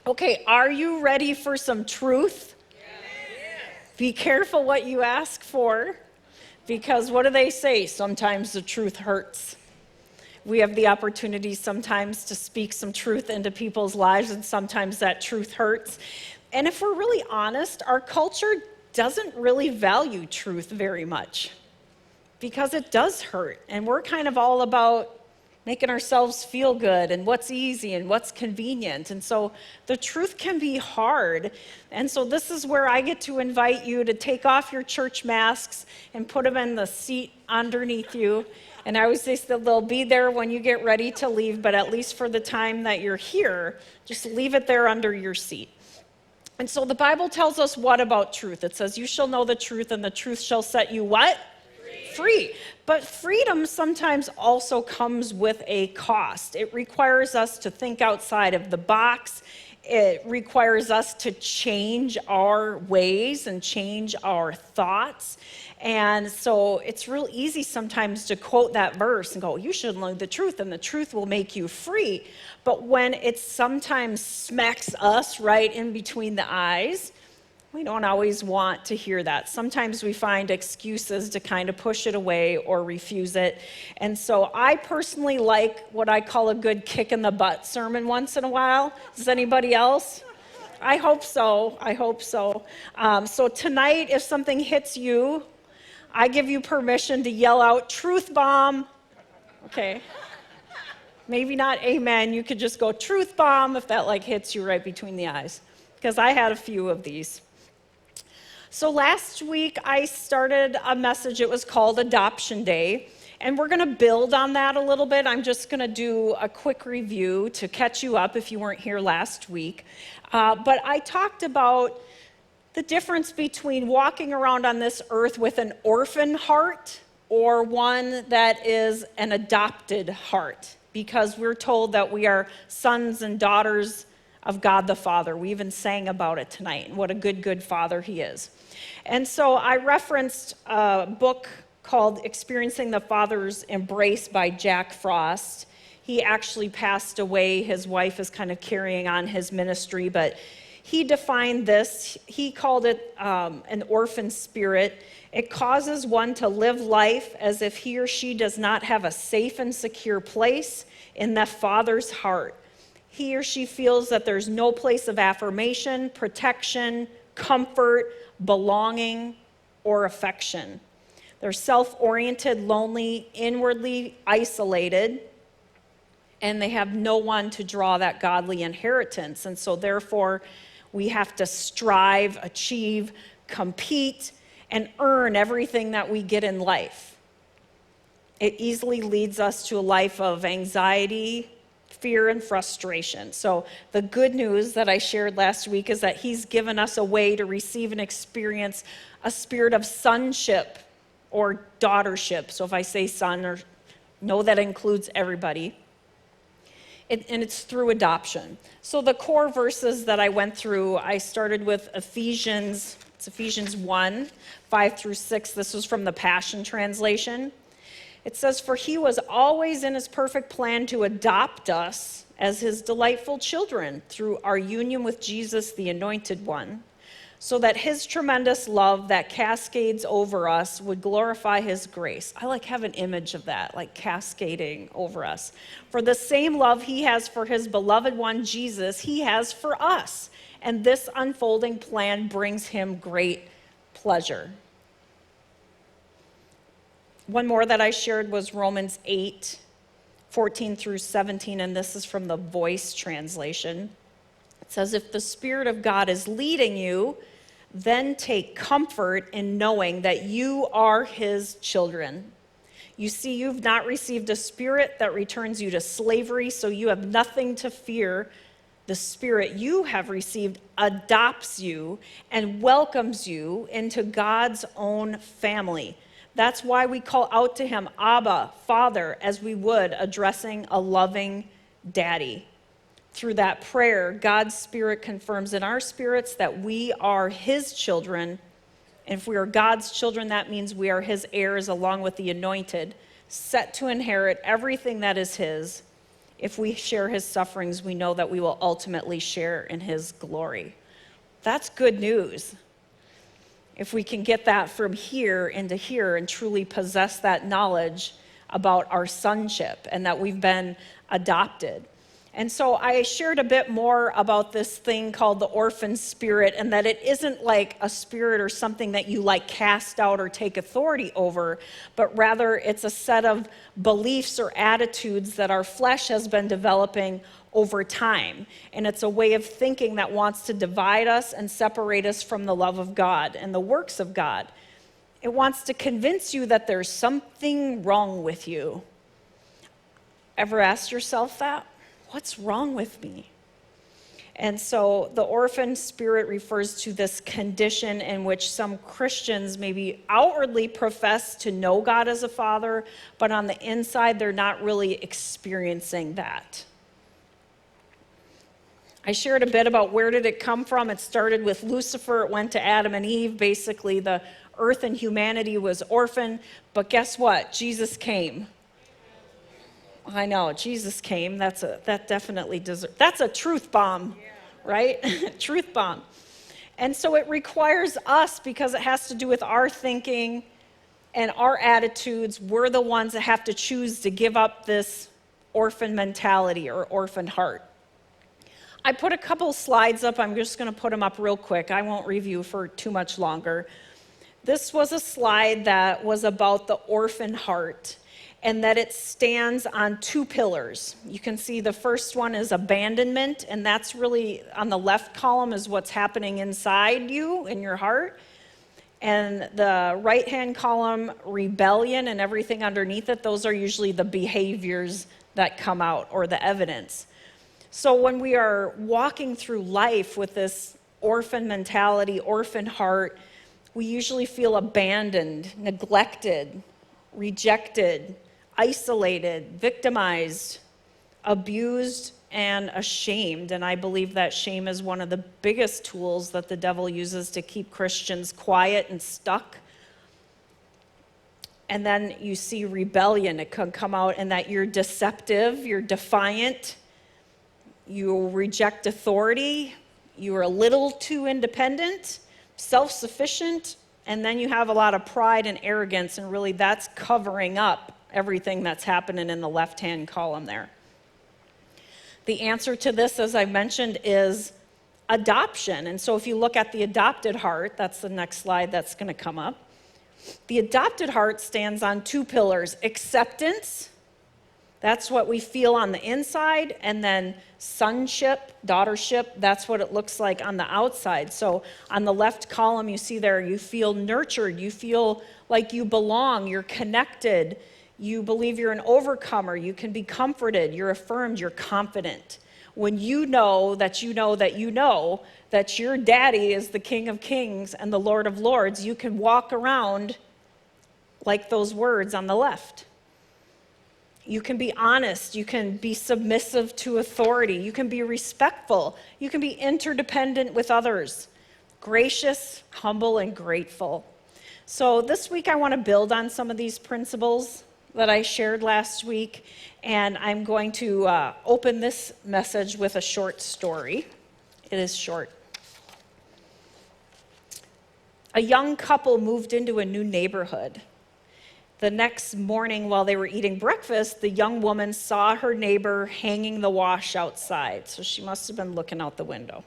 Okay, are you ready for some truth? Yes. Be careful what you ask for, because what do they say? Sometimes the truth hurts. We have the opportunity sometimes to speak some truth into people's lives, and sometimes that truth hurts. And if we're really honest, our culture doesn't really value truth very much because it does hurt. And we're kind of all about making ourselves feel good and what's easy and what's convenient. And so the truth can be hard. And so this is where I get to invite you to take off your church masks and put them in the seat underneath you. And I always say that they'll be there when you get ready to leave, but at least for the time that you're here, just leave it there under your seat. And so the Bible tells us what about truth? It says, you shall know the truth, and the truth shall set you what? Free. But freedom sometimes also comes with a cost. It requires us to think outside of the box. It requires us to change our ways and change our thoughts. And so it's real easy sometimes to quote that verse and go, you should know the truth, and the truth will make you free. But when it sometimes smacks us right in between the eyes, we don't always want to hear that. Sometimes we find excuses to kind of push it away or refuse it. And so I personally like what I call a good kick in the butt sermon once in a while. Does anybody else? I hope so. I hope so. So tonight, if something hits you, I give you permission to yell out, truth bomb. Okay. Maybe not amen. You could just go truth bomb if that hits you right between the eyes. Because I had a few of these. So last week I started a message, it was called Adoption Day, and we're going to build on that a little bit. I'm just going to do a quick review to catch you up if you weren't here last week. But I talked about the difference between walking around on this earth with an orphan heart or one that is an adopted heart, because we're told that we are sons and daughters of God the Father. We even sang about it tonight, and what a good, good Father He is. And so I referenced a book called Experiencing the Father's Embrace by Jack Frost. He actually passed away. His wife is kind of carrying on his ministry, but he defined this. He called it an orphan spirit. It causes one to live life as if he or she does not have a safe and secure place in the Father's heart. He or she feels that there's no place of affirmation, protection, comfort, belonging, or affection. They're self-oriented, lonely, inwardly isolated, and they have no one to draw that godly inheritance. And so therefore, we have to strive, achieve, compete, and earn everything that we get in life. It easily leads us to a life of anxiety, fear, and frustration. So the good news that I shared last week is that He's given us a way to receive and experience a spirit of sonship or daughtership. So if I say son, or know that includes everybody. And it's through adoption. So the core verses that I went through, I started with Ephesians 1, 5 through 6. This was from the Passion Translation. It says, for He was always in His perfect plan to adopt us as His delightful children through our union with Jesus, the Anointed One, so that His tremendous love that cascades over us would glorify His grace. I have an image of that, cascading over us. For the same love He has for His beloved one, Jesus, He has for us. And this unfolding plan brings Him great pleasure. One more that I shared was Romans 8, 14 through 17, and this is from the Voice translation. It says, if the Spirit of God is leading you, then take comfort in knowing that you are His children. You see, you've not received a spirit that returns you to slavery, so you have nothing to fear. The Spirit you have received adopts you and welcomes you into God's own family. That's why we call out to Him, Abba, Father, as we would addressing a loving daddy. Through that prayer, God's Spirit confirms in our spirits that we are His children. And if we are God's children, that means we are His heirs along with the anointed, set to inherit everything that is His. if we share his sufferings, we know that we will ultimately share in his glory. That's good news. If we can get that from here into here and truly possess that knowledge about our sonship and that we've been adopted. And so I shared a bit more about this thing called the orphan spirit, and that it isn't like a spirit or something that you like cast out or take authority over, but rather it's a set of beliefs or attitudes that our flesh has been developing over time. And it's a way of thinking that wants to divide us and separate us from the love of God and the works of God. It wants to convince you that there's something wrong with you. Ever asked yourself that? What's wrong with me? And so the orphan spirit refers to this condition in which some Christians maybe outwardly profess to know God as a father, but on the inside they're not really experiencing that. I shared a bit about where did it come from. It started with Lucifer. It went to Adam and Eve. Basically, the earth and humanity was orphaned. But guess what? Jesus came. I know, Jesus came. That definitely deserves. That's a truth bomb, right? Truth bomb. And so it requires us, because it has to do with our thinking and our attitudes. We're the ones that have to choose to give up this orphan mentality or orphan heart. I put a couple slides up. I'm just going to put them up real quick. I won't review for too much longer. This was a slide that was about the orphan heart, and that it stands on two pillars. You can see the first one is abandonment, and that's really on the left column is what's happening inside you, in your heart. And the right-hand column, rebellion, and everything underneath it, those are usually the behaviors that come out, or the evidence. So when we are walking through life with this orphan mentality, orphan heart, we usually feel abandoned, neglected, rejected, isolated, victimized, abused, and ashamed. And I believe that shame is one of the biggest tools that the devil uses to keep Christians quiet and stuck. And then you see rebellion. It can come out in that you're deceptive, you're defiant, you reject authority, you're a little too independent, self-sufficient, and then you have a lot of pride and arrogance, and really that's covering up everything that's happening in the left-hand column there. The answer to this, as I mentioned, is adoption. And so if you look at the adopted heart, that's the next slide that's going to come up. The adopted heart stands on two pillars: acceptance, that's what we feel on the inside, and then sonship, daughtership, that's what it looks like on the outside. So on the left column, you see there, you feel nurtured, you feel like you belong, you're connected, you believe you're an overcomer, you can be comforted, you're affirmed, you're confident. When you know that you know that you know that your daddy is the King of Kings and the Lord of Lords, you can walk around like those words on the left. You can be honest, you can be submissive to authority, you can be respectful, you can be interdependent with others, gracious, humble, and grateful. So this week I want to build on some of these principles that I shared last week, and I'm going to open this message with a short story. It is short. A young couple moved into a new neighborhood. The next morning, while they were eating breakfast, the young woman saw her neighbor hanging the wash outside, so she must have been looking out the window.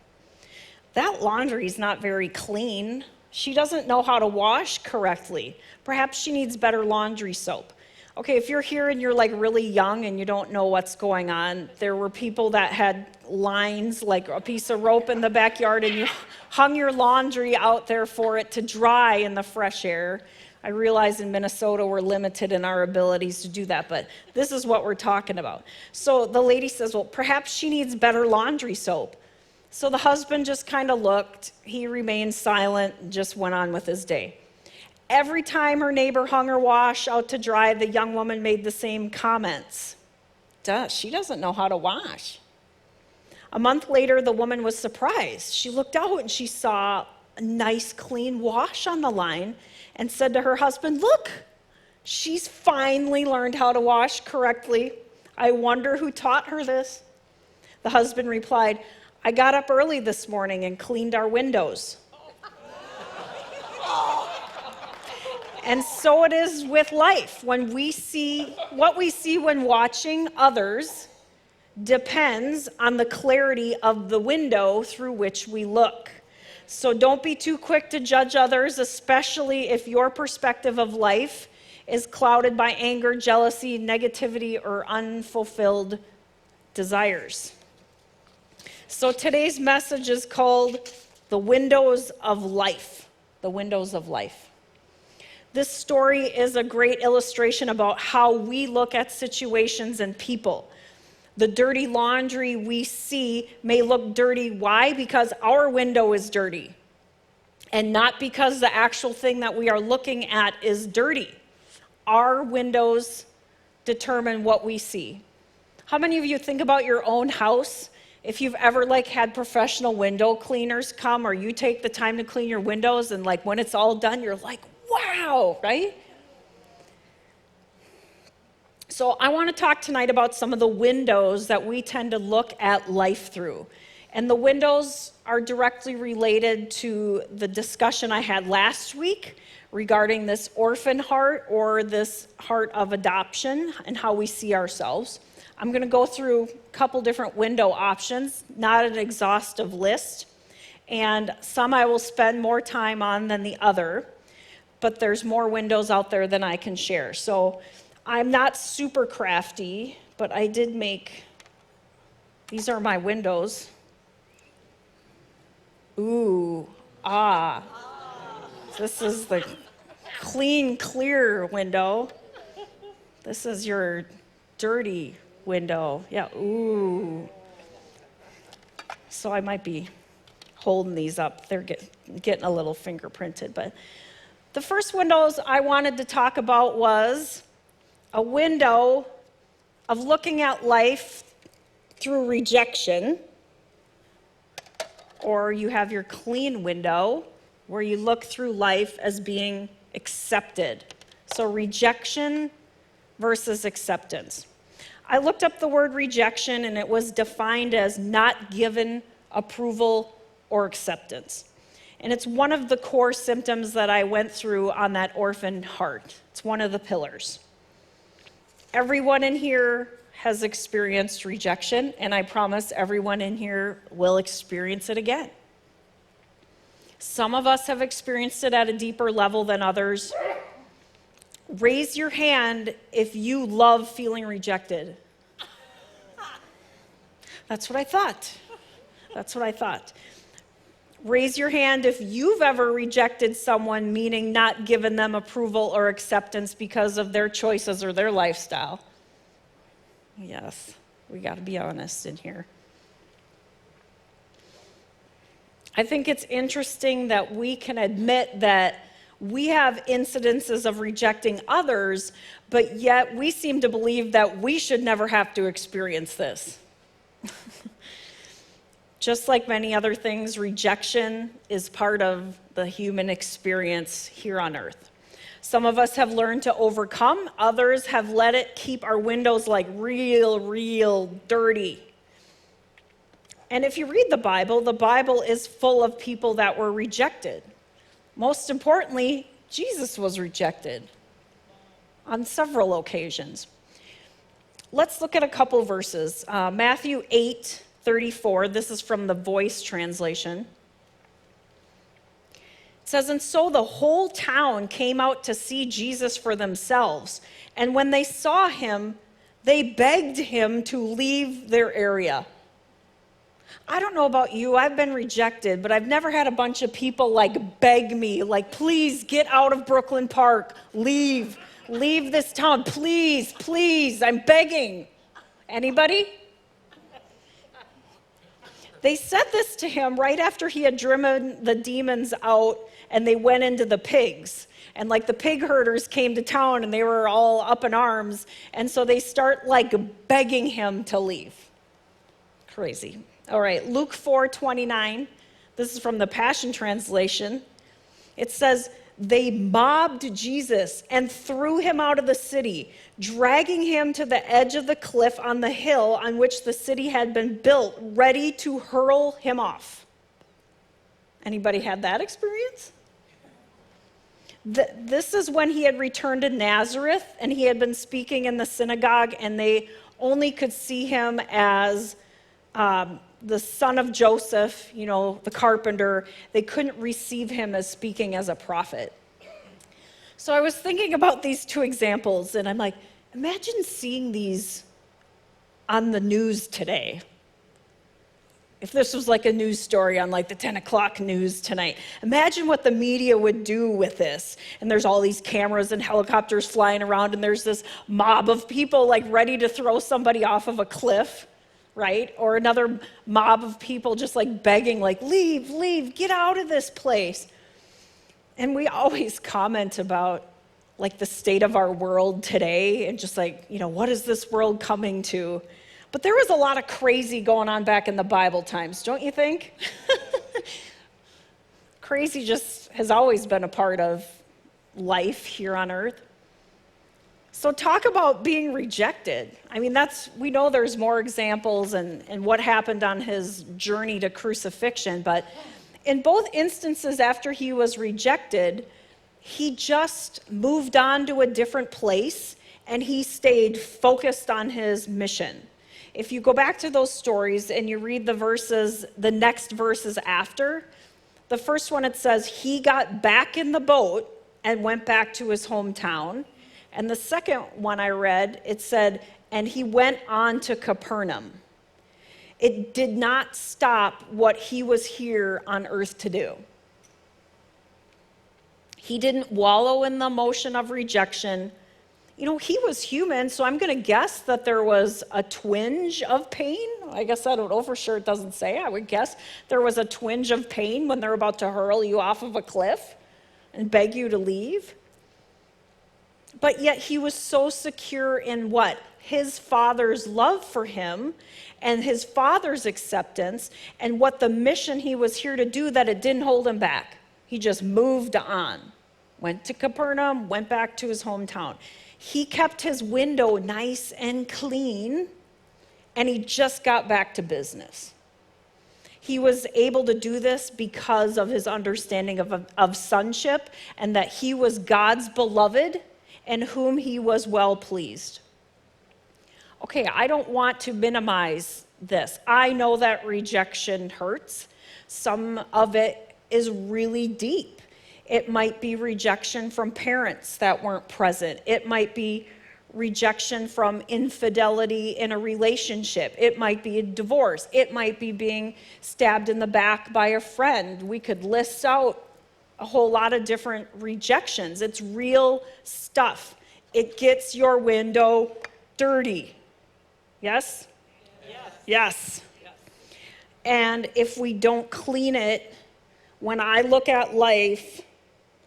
That laundry's not very clean. She doesn't know how to wash correctly. Perhaps she needs better laundry soap. Okay, if you're here and you're like really young and you don't know what's going on, there were people that had lines, like a piece of rope in the backyard, and you hung your laundry out there for it to dry in the fresh air. I realize in Minnesota we're limited in our abilities to do that, but this is what we're talking about. So the lady says, well, perhaps she needs better laundry soap. So the husband just kind of looked. He remained silent and just went on with his day. Every time her neighbor hung her wash out to dry, the young woman made the same comments. Duh, she doesn't know how to wash. A month later, the woman was surprised. She looked out and she saw a nice clean wash on the line and said to her husband, look, she's finally learned how to wash correctly. I wonder who taught her this. The husband replied, I got up early this morning and cleaned our windows. And so it is with life. When we see, what we see when watching others depends on the clarity of the window through which we look. So don't be too quick to judge others, especially if your perspective of life is clouded by anger, jealousy, negativity, or unfulfilled desires. So today's message is called The Windows of Life. The Windows of Life. This story is a great illustration about how we look at situations and people. The dirty laundry we see may look dirty. Why? Because our window is dirty, and not because the actual thing that we are looking at is dirty. Our windows determine what we see. How many of you think about your own house? If you've ever had professional window cleaners come, or you take the time to clean your windows, and when it's all done, you're like, wow, right? So I want to talk tonight about some of the windows that we tend to look at life through. And the windows are directly related to the discussion I had last week regarding this orphan heart, or this heart of adoption, and how we see ourselves. I'm going to go through a couple different window options, not an exhaustive list. And some I will spend more time on than the other, but there's more windows out there than I can share. So I'm not super crafty, but I did these are my windows. Ooh, This is the clean, clear window. This is your dirty window. Yeah, ooh. So I might be holding these up. They're getting a little fingerprinted, but the first windows I wanted to talk about was a window of looking at life through rejection, or you have your clean window where you look through life as being accepted. So rejection versus acceptance. I looked up the word rejection, and it was defined as not given approval or acceptance. And it's one of the core symptoms that I went through on that orphaned heart. It's one of the pillars. Everyone in here has experienced rejection, and I promise everyone in here will experience it again. Some of us have experienced it at a deeper level than others. Raise your hand if you love feeling rejected. That's what I thought. Raise your hand if you've ever rejected someone, meaning not given them approval or acceptance because of their choices or their lifestyle. Yes, we got to be honest in here. I think it's interesting that we can admit that we have incidences of rejecting others, but yet we seem to believe that we should never have to experience this. Just like many other things, rejection is part of the human experience here on earth. Some of us have learned to overcome, others have let it keep our windows real dirty. And if you read the Bible is full of people that were rejected. Most importantly, Jesus was rejected on several occasions. Let's look at a couple verses. Matthew 8:34, this is from the Voice translation. It says, and so the whole town came out to see Jesus for themselves. And when they saw him, they begged him to leave their area. I don't know about you, I've been rejected, but I've never had a bunch of people beg me, please get out of Brooklyn Park, leave this town, please, I'm begging. Anybody? They said this to him right after he had driven the demons out, and they went into the pigs. And the pig herders came to town, and they were all up in arms, and so they start begging him to leave. Crazy. All right, Luke 4:29. This is from the Passion Translation. It says, they mobbed Jesus and threw him out of the city, dragging him to the edge of the cliff on the hill on which the city had been built, ready to hurl him off. Anybody had that experience? This is when he had returned to Nazareth, and he had been speaking in the synagogue, and they only could see him as the son of Joseph, the carpenter. They couldn't receive him as speaking as a prophet. So I was thinking about these two examples, and I'm like, imagine seeing these on the news today. If this was like a news story on like the 10 o'clock news tonight, imagine what the media would do with this. And there's all these cameras and helicopters flying around, and there's this mob of people like ready to throw somebody off of a cliff, right? Or another mob of people just like begging, like, leave, get out of this place. And we always comment about like the state of our world today and just like, what is this world coming to? But there was a lot of crazy going on back in the Bible times, don't you think? Crazy just has always been a part of life here on earth. So talk about being rejected. I mean, we know there's more examples and what happened on his journey to crucifixion, but in both instances after he was rejected, he just moved on to a different place and he stayed focused on his mission. If you go back to those stories and you read the next verses after, the first one it says, he got back in the boat and went back to his hometown. And the second one I read, it said, and he went on to Capernaum. It did not stop what he was here on earth to do. He didn't wallow in the emotion of rejection. He was human, so I'm going to guess that there was a twinge of pain. I guess I don't know for sure, it doesn't say. I would guess there was a twinge of pain when they're about to hurl you off of a cliff and beg you to leave. But yet he was so secure in what? His Father's love for him and his Father's acceptance and what the mission he was here to do, that it didn't hold him back. He just moved on. Went to Capernaum, went back to his hometown. He kept his window nice and clean, and he just got back to business. He was able to do this because of his understanding of sonship and that he was God's beloved and whom he was well pleased. Okay, I don't want to minimize this. I know that rejection hurts. Some of it is really deep. It might be rejection from parents that weren't present. It might be rejection from infidelity in a relationship. It might be a divorce. It might be being stabbed in the back by a friend. We could list out a whole lot of different rejections. It's real stuff. It gets your window dirty. Yes? Yes. And if we don't clean it, when I look at life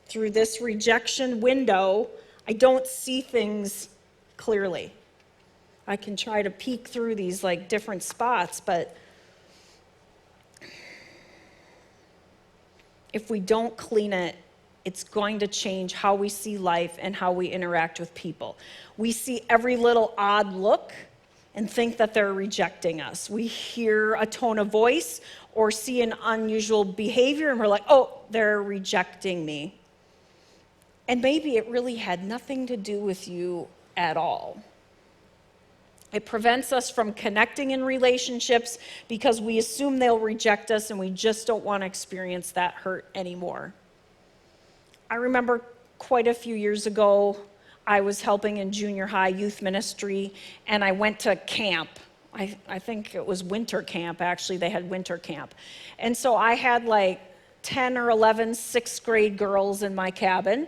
through this rejection window, I don't see things clearly. I can try to peek through these like different spots, but if we don't clean it, it's going to change how we see life and how we interact with people. We see every little odd look and think that they're rejecting us. We hear a tone of voice or see an unusual behavior and we're like, oh, they're rejecting me. And maybe it really had nothing to do with you at all. It prevents us from connecting in relationships because we assume they'll reject us and we just don't want to experience that hurt anymore. I remember quite a few years ago, I was helping in junior high youth ministry, and I went to camp. I think it was winter camp, actually. They had winter camp. And so I had like 10 or 11 sixth grade girls in my cabin.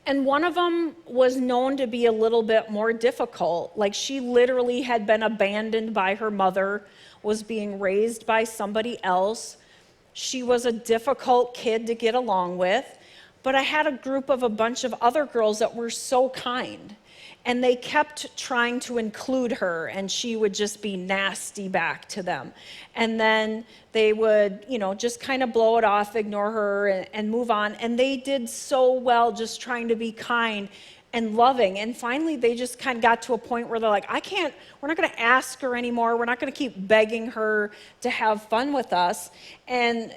And one of them was known to be a little bit more difficult. Like she literally had been abandoned by her mother, was being raised by somebody else. She was a difficult kid to get along with. But I had a group of a bunch of other girls that were so kind. And they kept trying to include her, and she would just be nasty back to them. And then they would, just kind of blow it off, ignore her, and move on. And they did so well just trying to be kind and loving. And finally, they just kind of got to a point where they're like, we're not going to ask her anymore. We're not going to keep begging her to have fun with us. And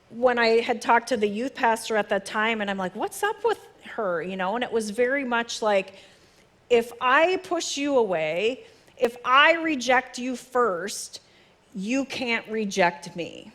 when I had talked to the youth pastor at that time, and I'm like, what's up with her? And it was very much like, if I push you away, if I reject you first, you can't reject me.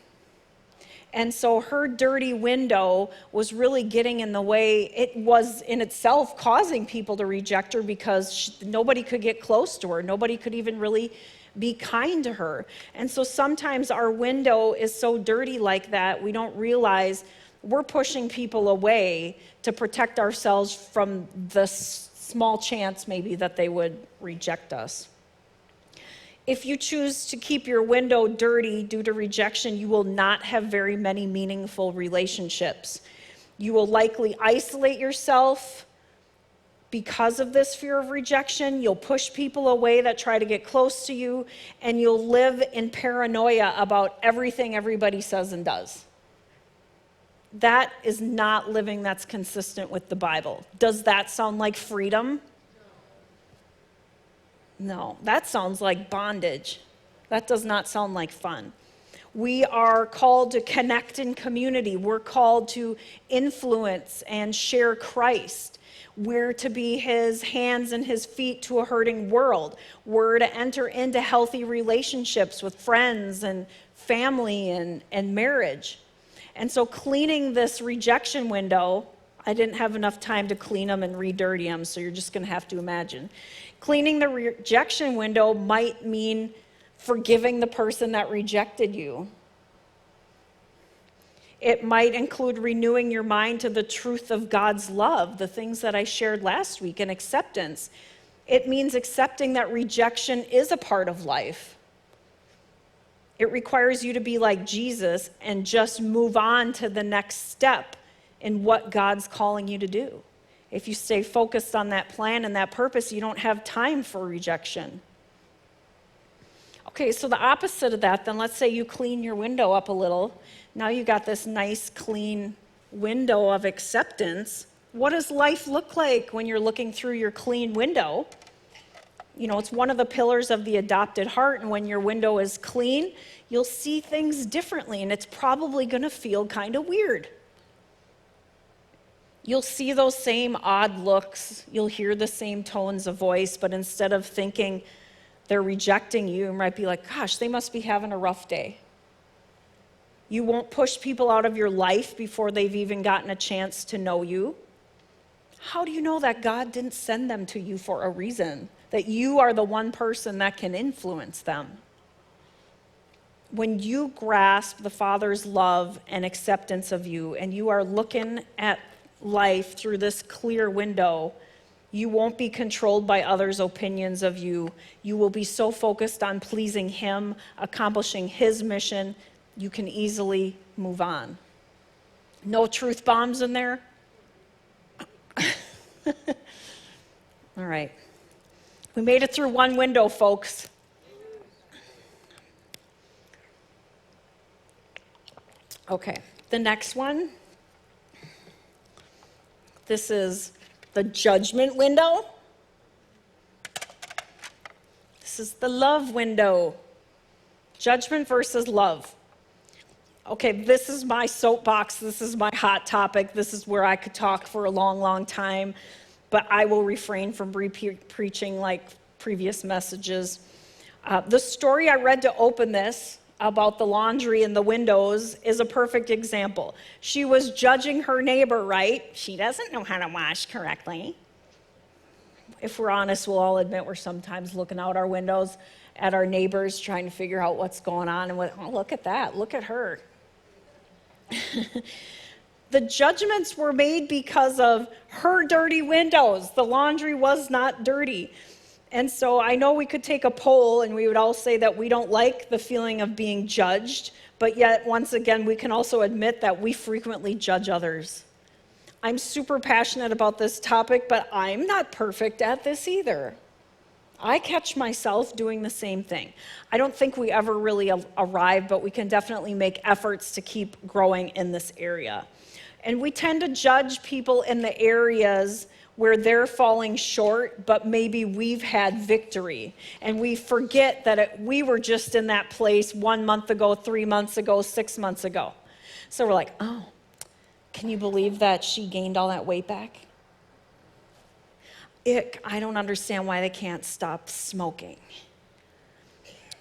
And so her dirty window was really getting in the way. It was in itself causing people to reject her because nobody could get close to her. Nobody could even really be kind to her. And so sometimes our window is so dirty like that, we don't realize we're pushing people away to protect ourselves from the small chance maybe that they would reject us. If you choose to keep your window dirty due to rejection, you will not have very many meaningful relationships. You will likely isolate yourself because of this fear of rejection. You'll push people away that try to get close to you, and you'll live in paranoia about everything everybody says and does. That is not living that's consistent with the Bible. Does that sound like freedom? No, that sounds like bondage. That does not sound like fun. We are called to connect in community. We're called to influence and share Christ. We're to be his hands and his feet to a hurting world. We're to enter into healthy relationships with friends and family and marriage. And so cleaning this rejection window, I didn't have enough time to clean them and re-dirty them, so you're just going to have to imagine. Cleaning the rejection window might mean forgiving the person that rejected you. It might include renewing your mind to the truth of God's love, the things that I shared last week, and acceptance. It means accepting that rejection is a part of life. It requires you to be like Jesus and just move on to the next step in what God's calling you to do. If you stay focused on that plan and that purpose, you don't have time for rejection. Okay, so the opposite of that, then let's say you clean your window up a little. Now you got this nice, clean window of acceptance. What does life look like when you're looking through your clean window? It's one of the pillars of the adopted heart, and when your window is clean, you'll see things differently, and it's probably going to feel kind of weird. You'll see those same odd looks, you'll hear the same tones of voice, but instead of thinking they're rejecting you, you might be like, gosh, they must be having a rough day. You won't push people out of your life before they've even gotten a chance to know you. How do you know that God didn't send them to you for a reason? That you are the one person that can influence them? When you grasp the Father's love and acceptance of you, and you are looking at life through this clear window, you won't be controlled by others' opinions of you. You will be so focused on pleasing him, accomplishing his mission, you can easily move on. No truth bombs in there? All right. We made it through one window, folks. Okay, the next one. This is the judgment window. This is the love window. Judgment versus love. Okay, this is my soapbox. This is my hot topic. This is where I could talk for a long, long time, but I will refrain from preaching like previous messages. The story I read to open this about the laundry and the windows is a perfect example. She was judging her neighbor, right? She doesn't know how to wash correctly. If we're honest, we'll all admit we're sometimes looking out our windows at our neighbors trying to figure out what's going on, and oh, look at that, look at her. The judgments were made because of her dirty windows. The laundry was not dirty. And so I know we could take a poll and we would all say that we don't like the feeling of being judged, but yet once again we can also admit that we frequently judge others. I'm super passionate about this topic, but I'm not perfect at this either. I catch myself doing the same thing. I don't think we ever really arrive, but we can definitely make efforts to keep growing in this area. And we tend to judge people in the areas where they're falling short, but maybe we've had victory. And we forget that we were just in that place 1 month ago, 3 months ago, 6 months ago. So we're like, oh, can you believe that she gained all that weight back? I don't understand why they can't stop smoking.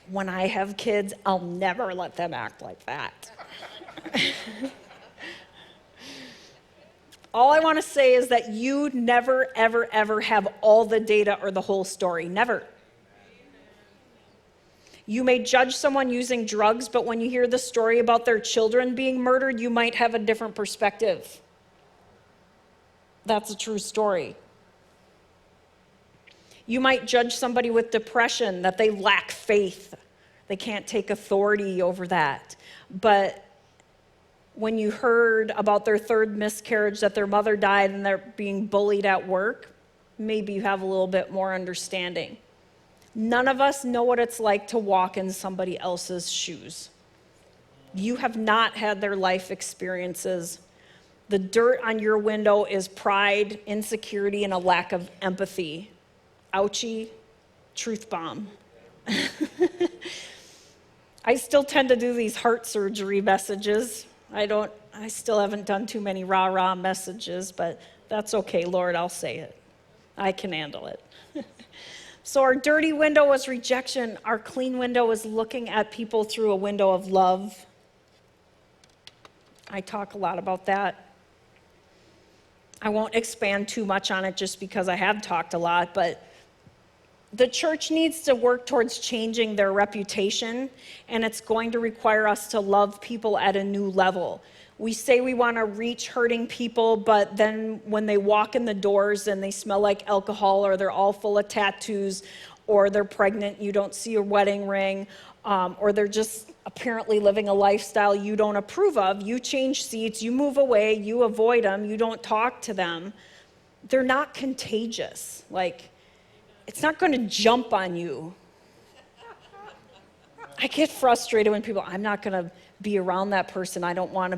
When I have kids, I'll never let them act like that. All I want to say is that you never, ever, ever have all the data or the whole story. Never. You may judge someone using drugs, but when you hear the story about their children being murdered, you might have a different perspective. That's a true story. You might judge somebody with depression, that they lack faith. They can't take authority over that. But when you heard about their third miscarriage, that their mother died and they're being bullied at work, maybe you have a little bit more understanding. None of us know what it's like to walk in somebody else's shoes. You have not had their life experiences. The dirt on your window is pride, insecurity, and a lack of empathy. Ouchie, truth bomb. I still tend to do these heart surgery messages. I still haven't done too many rah-rah messages, but that's okay, Lord, I'll say it. I can handle it. So our dirty window was rejection. Our clean window is looking at people through a window of love. I talk a lot about that. I won't expand too much on it just because I have talked a lot, but the church needs to work towards changing their reputation, and it's going to require us to love people at a new level. We say we want to reach hurting people, but then when they walk in the doors and they smell like alcohol, or they're all full of tattoos, or they're pregnant, you don't see a wedding ring, or they're just apparently living a lifestyle you don't approve of, you change seats, you move away, you avoid them, you don't talk to them. They're not contagious. It's not going to jump on you. I get frustrated when people, I'm not going to be around that person. I don't want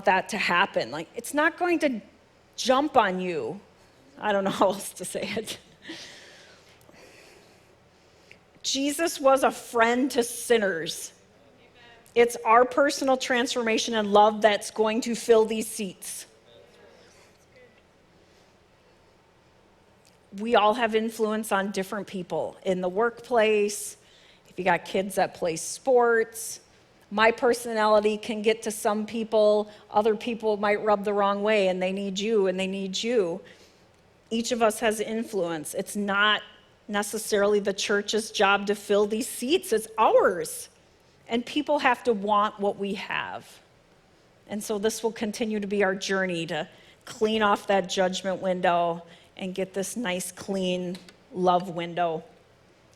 that to happen. It's not going to jump on you. I don't know how else to say it. Jesus was a friend to sinners. It's our personal transformation and love that's going to fill these seats. We all have influence on different people in the workplace. If you got kids that play sports, my personality can get to some people. Other people might rub the wrong way, and they need you, and they need you. Each of us has influence. It's not necessarily the church's job to fill these seats. It's ours. And people have to want what we have. And so this will continue to be our journey to clean off that judgment window and get this nice, clean love window.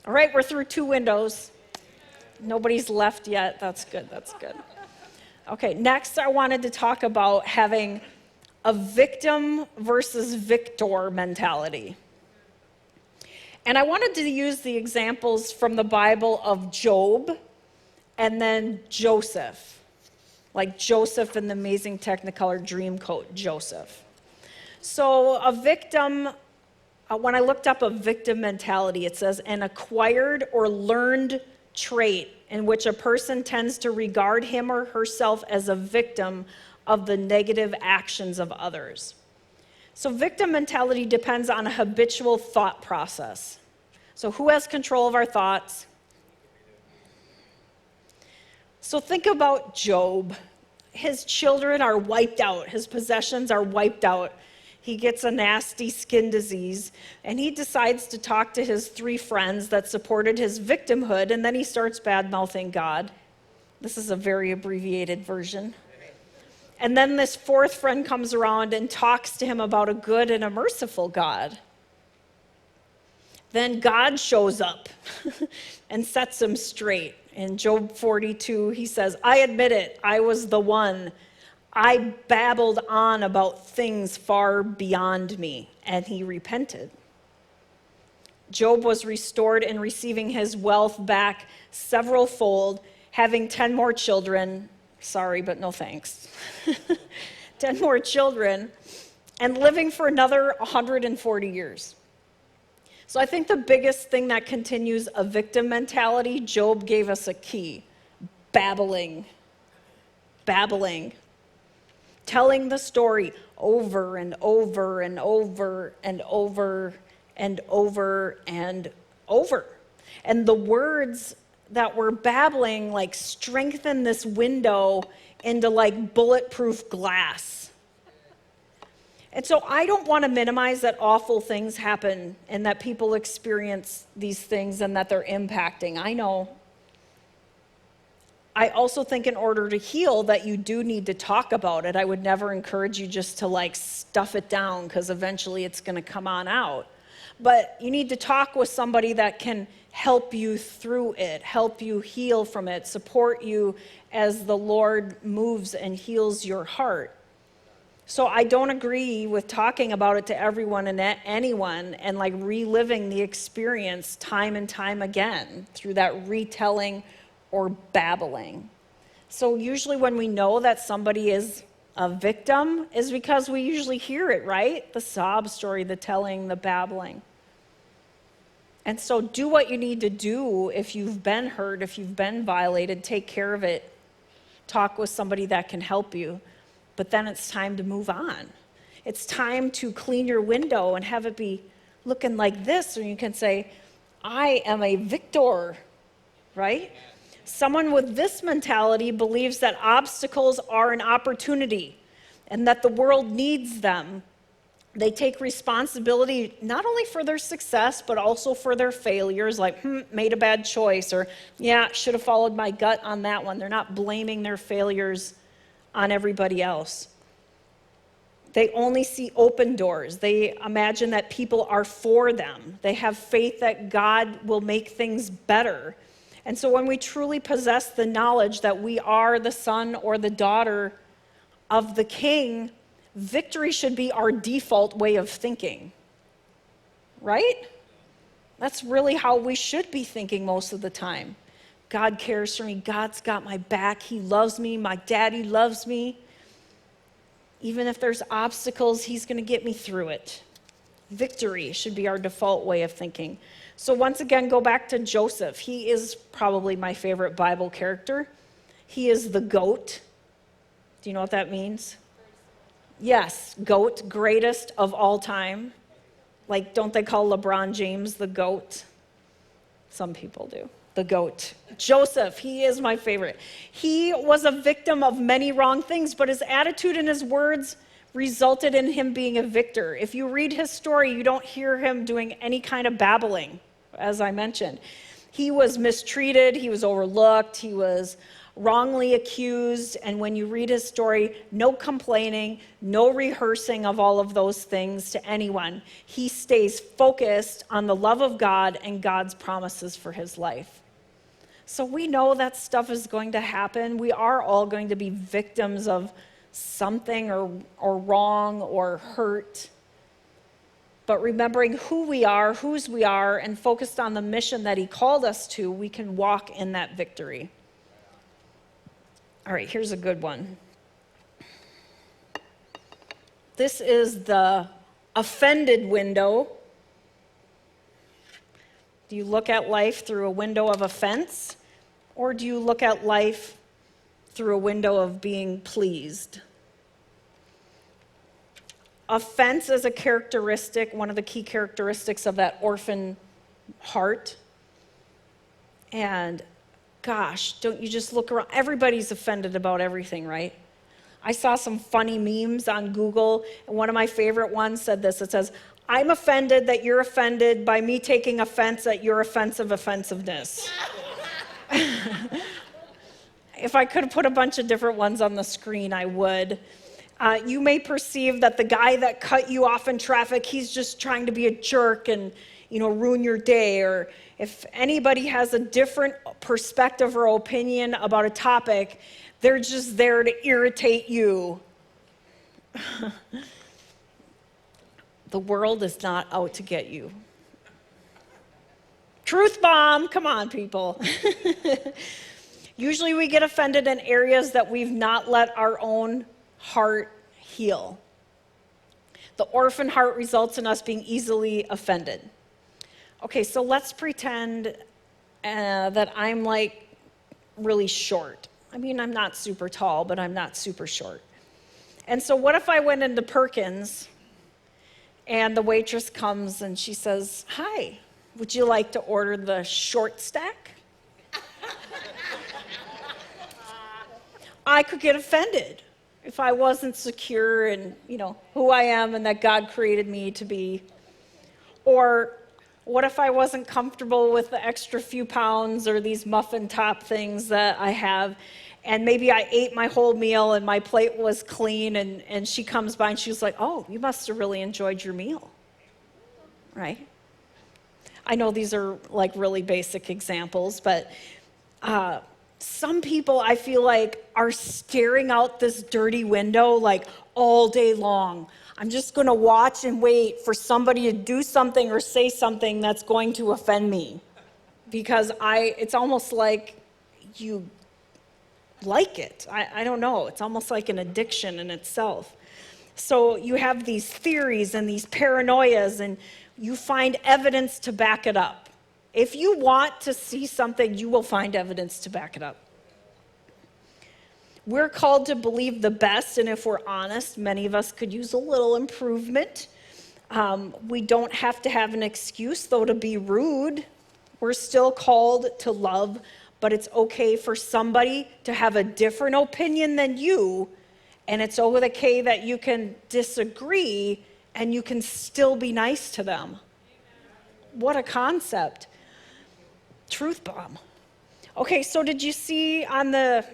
All right, we're through 2 windows. Nobody's left yet. That's good, that's good. Okay, next I wanted to talk about having a victim versus victor mentality. And I wanted to use the examples from the Bible of Job and then Joseph. Like Joseph in the Amazing Technicolor Dreamcoat, Joseph. So a victim, when I looked up a victim mentality, it says an acquired or learned trait in which a person tends to regard him or herself as a victim of the negative actions of others. So victim mentality depends on a habitual thought process. So who has control of our thoughts? So think about Job. His children are wiped out. His possessions are wiped out. He gets a nasty skin disease, and he decides to talk to his 3 friends that supported his victimhood, and then he starts bad-mouthing God. This is a very abbreviated version. And then this 4th friend comes around and talks to him about a good and a merciful God. Then God shows up and sets him straight. In Job 42, he says, I admit it, I was the one. I babbled on about things far beyond me, and he repented. Job was restored in receiving his wealth back several fold, having 10 more children. Sorry, but no thanks. 10 more children, and living for another 140 years. So I think the biggest thing that continues a victim mentality, Job gave us a key. Babbling. Telling the story over and over and over and over and over and over. And the words that we're babbling like strengthen this window into like bulletproof glass. And so I don't want to minimize that awful things happen and that people experience these things and that they're impacting. I know. I also think in order to heal that you do need to talk about it. I would never encourage you just to like stuff it down because eventually it's going to come on out. But you need to talk with somebody that can help you through it, help you heal from it, support you as the Lord moves and heals your heart. So I don't agree with talking about it to everyone and anyone and like reliving the experience time and time again through that retelling or babbling. So usually when we know that somebody is a victim is because we usually hear it, right? The sob story, the telling, the babbling. And so do what you need to do if you've been hurt, if you've been violated, take care of it. Talk with somebody that can help you. But then it's time to move on. It's time to clean your window and have it be looking like this, or you can say, I am a victor, right? Someone with this mentality believes that obstacles are an opportunity and that the world needs them. They take responsibility not only for their success, but also for their failures, like, made a bad choice, or, yeah, should have followed my gut on that one. They're not blaming their failures on everybody else. They only see open doors. They imagine that people are for them. They have faith that God will make things better. And so when we truly possess the knowledge that we are the son or the daughter of the King, victory should be our default way of thinking, right? That's really how we should be thinking most of the time. God cares for me. God's got my back. He loves me. My daddy loves me. Even if there's obstacles, he's going to get me through it. Victory should be our default way of thinking. So once again, go back to Joseph. He is probably my favorite Bible character. He is the GOAT. Do you know what that means? Yes, GOAT, greatest of all time. Like, don't they call LeBron James the GOAT? Some people do. The GOAT. Joseph, he is my favorite. He was a victim of many wrong things, but his attitude and his words resulted in him being a victor. If you read his story, you don't hear him doing any kind of babbling, as I mentioned. He was mistreated, he was overlooked, he was wrongly accused, and when you read his story, no complaining, no rehearsing of all of those things to anyone. He stays focused on the love of God and God's promises for his life. So we know that stuff is going to happen. We are all going to be victims of something or wrong or hurt. But remembering who we are, whose we are, and focused on the mission that he called us to, we can walk in that victory. All right, here's a good one. This is the offended window. Do you look at life through a window of offense, or do you look at life through a window of being pleased? Offense is a characteristic, one of the key characteristics of that orphan heart. And gosh, don't you just look around? Everybody's offended about everything, right? I saw some funny memes on Google, and one of my favorite ones said this. It says, I'm offended that you're offended by me taking offense at your offensive offensiveness. If I could have put a bunch of different ones on the screen, I would. You may perceive that the guy that cut you off in traffic, he's just trying to be a jerk and, ruin your day. Or if anybody has a different perspective or opinion about a topic, They're just there to irritate you. The world is not out to get you. Truth bomb, come on, people. Usually we get offended in areas that we've not let our own heart heal. The orphan heart results in us being easily offended. Okay, so let's pretend that I'm like really short. I mean, I'm not super tall, but I'm not super short. And so what if I went into Perkins and the waitress comes and she says, "Hi, would you like to order the short stack?" I could get offended if I wasn't secure in, who I am and that God created me to be. Or what if I wasn't comfortable with the extra few pounds or these muffin top things that I have, and maybe I ate my whole meal and my plate was clean, and she comes by and she's like, "Oh, you must have really enjoyed your meal," right? I know these are like really basic examples, but some people, I feel like, are staring out this dirty window like all day long. I'm just going to watch and wait for somebody to do something or say something that's going to offend me, because it's almost like you like it. I don't know. It's almost like an addiction in itself. So you have these theories and these paranoias, and you find evidence to back it up. If you want to see something, you will find evidence to back it up. We're called to believe the best, and if we're honest, many of us could use a little improvement. We don't have to have an excuse, though, to be rude. We're still called to love, but it's okay for somebody to have a different opinion than you, and it's okay that you can disagree and you can still be nice to them. What a concept. Truth bomb. Okay, so did you see on it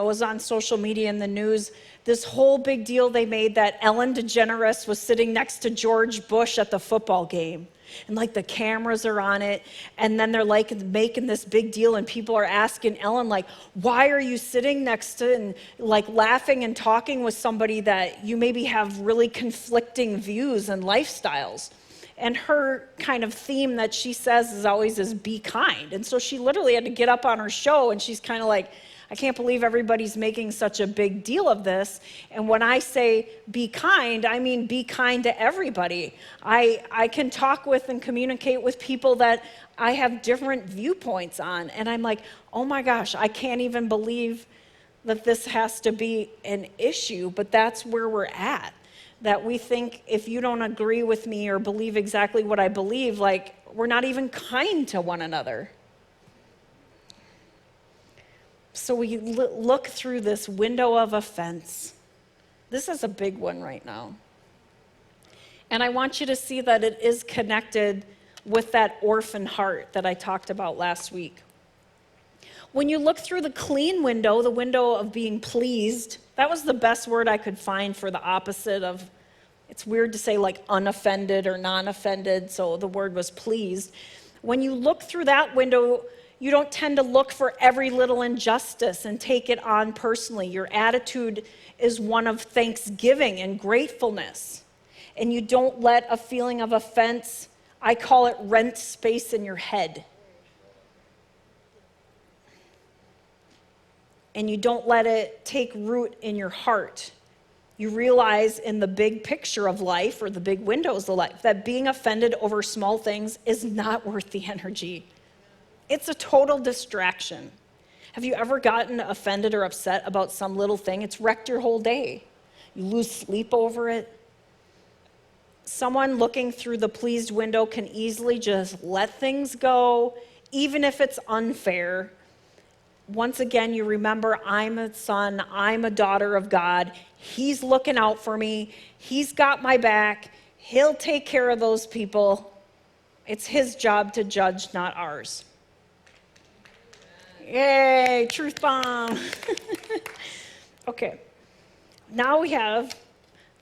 was on social media and the news, this whole big deal they made that Ellen DeGeneres was sitting next to George Bush at the football game. And like the cameras are on it, and then they're like making this big deal, and people are asking Ellen, like, "Why are you sitting next to," and like laughing and talking with somebody that you maybe have really conflicting views and lifestyles? And her kind of theme that she says is always be kind. And so she literally had to get up on her show, and she's kind of like, "I can't believe everybody's making such a big deal of this. And when I say be kind, I mean be kind to everybody. I can talk with and communicate with people that I have different viewpoints on." And I'm like, oh my gosh, I can't even believe that this has to be an issue, but that's where we're at. That we think if you don't agree with me or believe exactly what I believe, like we're not even kind to one another. So we look through this window of offense. This is a big one right now. And I want you to see that it is connected with that orphan heart that I talked about last week. When you look through the clean window, the window of being pleased, that was the best word I could find for the opposite of, it's weird to say like unoffended or non-offended, so the word was pleased. When you look through that window, you don't tend to look for every little injustice and take it on personally. Your attitude is one of thanksgiving and gratefulness. And you don't let a feeling of offense, I call it, rent space in your head. And you don't let it take root in your heart. You realize in the big picture of life, or the big windows of life, that being offended over small things is not worth the energy. It's a total distraction. Have you ever gotten offended or upset about some little thing? It's wrecked your whole day. You lose sleep over it. Someone looking through the pleased window can easily just let things go, even if it's unfair. Once again, you remember, I'm a son, I'm a daughter of God. He's looking out for me. He's got my back. He'll take care of those people. It's his job to judge, not ours. Yay, truth bomb. Okay, now we have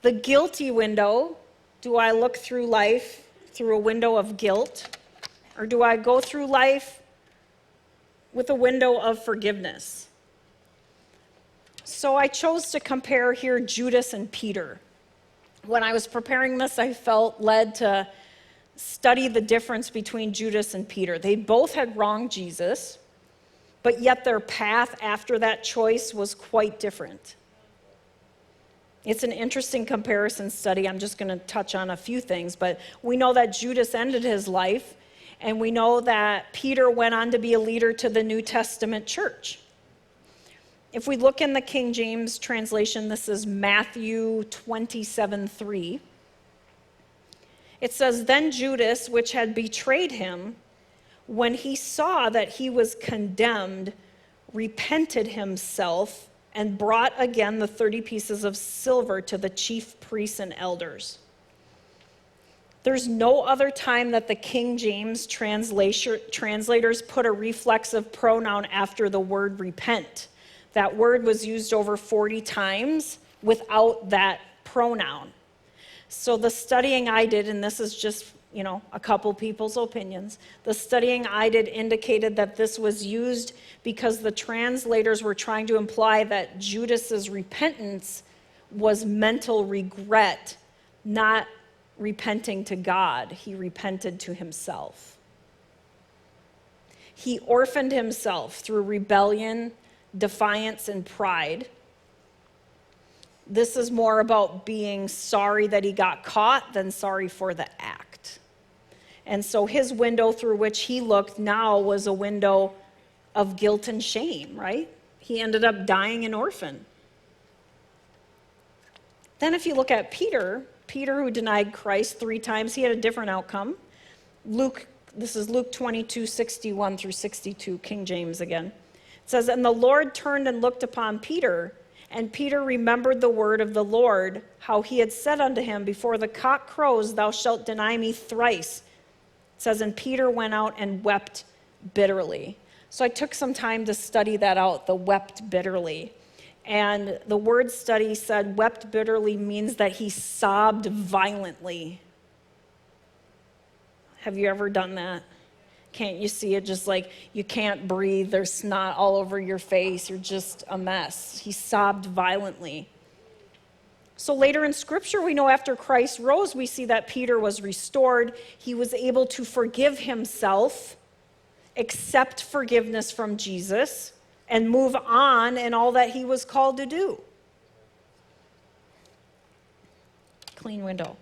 the guilty window. Do I look through life through a window of guilt, or do I go through life with a window of forgiveness? So I chose to compare here Judas and Peter. When I was preparing this, I felt led to study the difference between Judas and Peter. They both had wronged Jesus, but yet their path after that choice was quite different. It's an interesting comparison study. I'm just going to touch on a few things, but we know that Judas ended his life, and we know that Peter went on to be a leader to the New Testament church. If we look in the King James translation, this is Matthew 27:3. It says, "Then Judas, which had betrayed him, when he saw that he was condemned, repented himself and brought again the 30 pieces of silver to the chief priests and elders." There's no other time that the King James translators put a reflexive pronoun after the word repent. That word was used over 40 times without that pronoun. So the studying I did, and this is just, a couple people's opinions, the studying I did indicated that this was used because the translators were trying to imply that Judas's repentance was mental regret, not repenting to God. He repented to himself. He orphaned himself through rebellion, defiance, and pride. This is more about being sorry that he got caught than sorry for the act. And so his window through which he looked now was a window of guilt and shame, right? He ended up dying an orphan. Then if you look at Peter who denied Christ 3 times, he had a different outcome. This is Luke 22:61 through 62, King James again. It says, "And the Lord turned and looked upon Peter, and Peter remembered the word of the Lord, how he had said unto him, Before the cock crows, thou shalt deny me thrice." It says, "And Peter went out and wept bitterly." So I took some time to study that out, the wept bitterly. And the word study said wept bitterly means that he sobbed violently. Have you ever done that? Can't you see it? Just like you can't breathe, there's snot all over your face, you're just a mess. He sobbed violently. So later in Scripture, we know after Christ rose, we see that Peter was restored. He was able to forgive himself, accept forgiveness from Jesus, and move on in all that he was called to do. Clean window.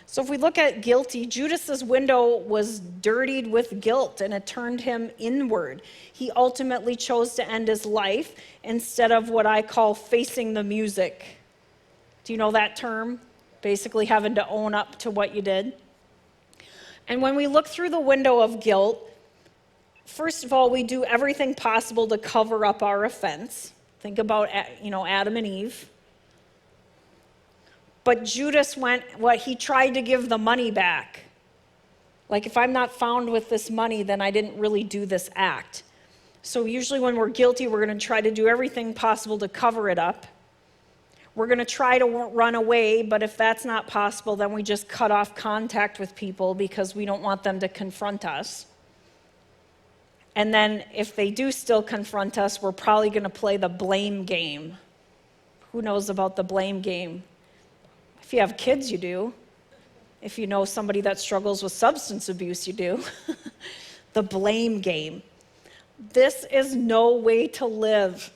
So if we look at guilty, Judas's window was dirtied with guilt, and it turned him inward. He ultimately chose to end his life instead of what I call facing the music. Do you know that term? Basically having to own up to what you did. And when we look through the window of guilt, first of all, we do everything possible to cover up our offense. Think about, Adam and Eve. But Judas he tried to give the money back. Like, if I'm not found with this money, then I didn't really do this act. So usually when we're guilty, we're going to try to do everything possible to cover it up. We're going to try to run away, but if that's not possible, then we just cut off contact with people because we don't want them to confront us. And then if they do still confront us, we're probably going to play the blame game. Who knows about the blame game? If you have kids, you do. If you know somebody that struggles with substance abuse, you do. The blame game. This is no way to live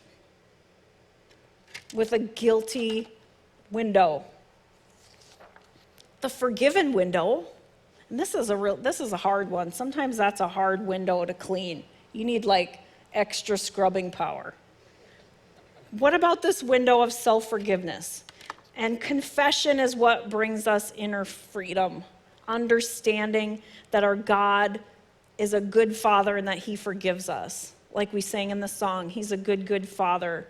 with a guilty window. The forgiven window, and this is a hard one. Sometimes that's a hard window to clean. You need extra scrubbing power. What about this window of self-forgiveness? And confession is what brings us inner freedom. Understanding that our God is a good Father and that He forgives us. Like we sang in the song, He's a good, good Father.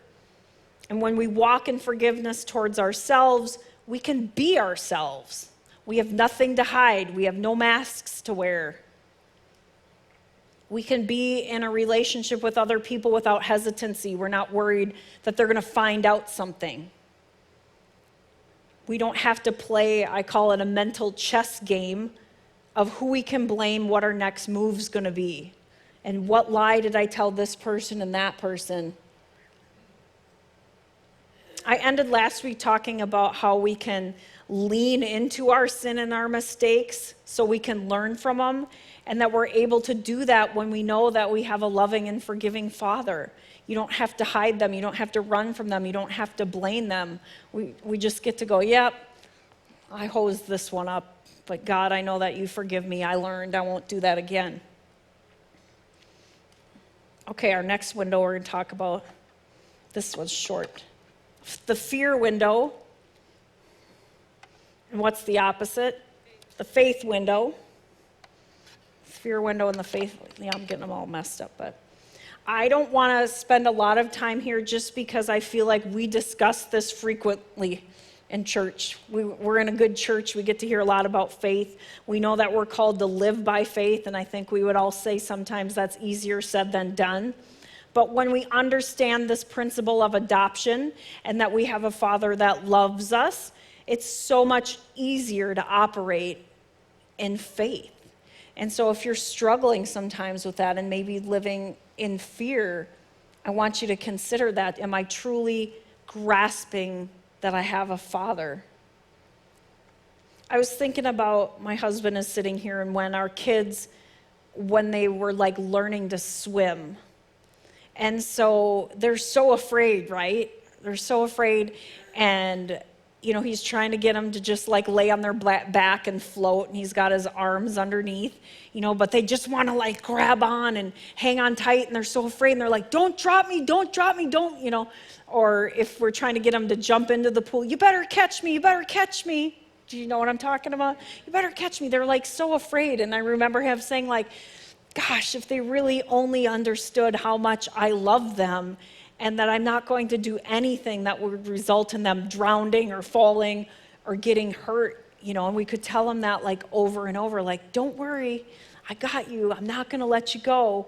And when we walk in forgiveness towards ourselves, we can be ourselves. We have nothing to hide. We have no masks to wear. We can be in a relationship with other people without hesitancy. We're not worried that they're going to find out something. We don't have to play, I call it a mental chess game of who we can blame, what our next move's going to be, and what lie did I tell this person and that person. I ended last week talking about how we can lean into our sin and our mistakes so we can learn from them, and that we're able to do that when we know that we have a loving and forgiving Father. You don't have to hide them. You don't have to run from them. You don't have to blame them. We just get to go, yep, I hosed this one up, but God, I know that you forgive me. I learned. I won't do that again. Okay, our next window we're going to talk about, this was short. The fear window. And what's the opposite? The faith window. Fear window and the faith. Yeah, I'm getting them all messed up, but I don't want to spend a lot of time here just because I feel like we discuss this frequently in church. We're in a good church. We get to hear a lot about faith. We know that we're called to live by faith, and I think we would all say sometimes that's easier said than done. But when we understand this principle of adoption and that we have a Father that loves us, it's so much easier to operate in faith. And so if you're struggling sometimes with that and maybe living in fear, I want you to consider that. Am I truly grasping that I have a Father? I was thinking about, my husband is sitting here, and when our kids, when they were like learning to swim. And so they're so afraid, right? They're so afraid. And you know, he's trying to get them to just like lay on their back and float, and he's got his arms underneath, you know, but they just want to like grab on and hang on tight, and they're so afraid, and they're like, don't drop me, don't, you know. Or if we're trying to get them to jump into the pool, you better catch me. Do you know what I'm talking about? You better catch me. They're like so afraid. And I remember him saying like, gosh, if they really only understood how much I love them, and that I'm not going to do anything that would result in them drowning or falling or getting hurt, you know, and we could tell them that like over and over, like, don't worry, I got you, I'm not going to let you go.